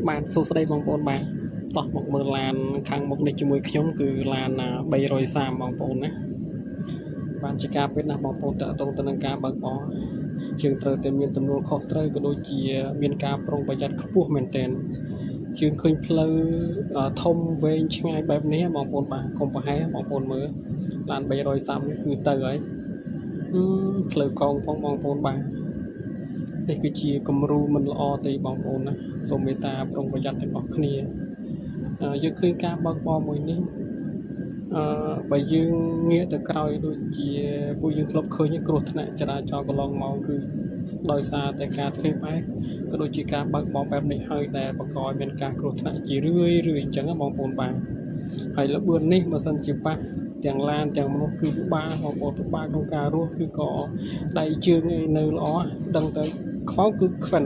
bạn số đây bằng bốn bạn tỏ một mờ làn khang một này mùi nhóm cứ làn bay rồi xàm bằng bốn đấy bạn chỉ ca biết là bằng bốn trợ tông tân ca bằng bó trường trời tìm miền tầm nôn khó trời có đôi chỉ miền ca prong bây giờ khắp buộc mền tên trường khơi pleu thông về ngay bẹp này bằng bốn bạn không phải hay bằng bốn mới làn bay rồi xàm cứ từ ấy pleu con phong bằng bốn bạn đâyคือជាគំរូមិនល្អទេបងប្អូនណាសូមមេត្តាប្រុងប្រយ័ត្នទាំងអស់គ្នាយើងឃើញការបើកបរមួយនេះបើយើងងាកទៅក្រោយដូចជាពួកយើងធ្លាប់ឃើញគ្រោះថ្នាក់ចរាចរណ៍កន្លងមកគឺដោយសារតែការធ្វើបែបក៏ដូចជាការបើកបរបែបនេះហើយដែលបង្កឲ្យមានការគ្រោះថ្នាក់ជារឿយអញ្ចឹងបងប្អូនបាទហើយលបឿននេះបើសិនជាប៉ះទាំងឡានទាំងមនុស្សគឺពិបាកបងប្អូនពិបាកក្នុងការរស់គឺក៏ដៃជើងឯនៅល្អដឹងទៅខ្វោគឺខ្វិន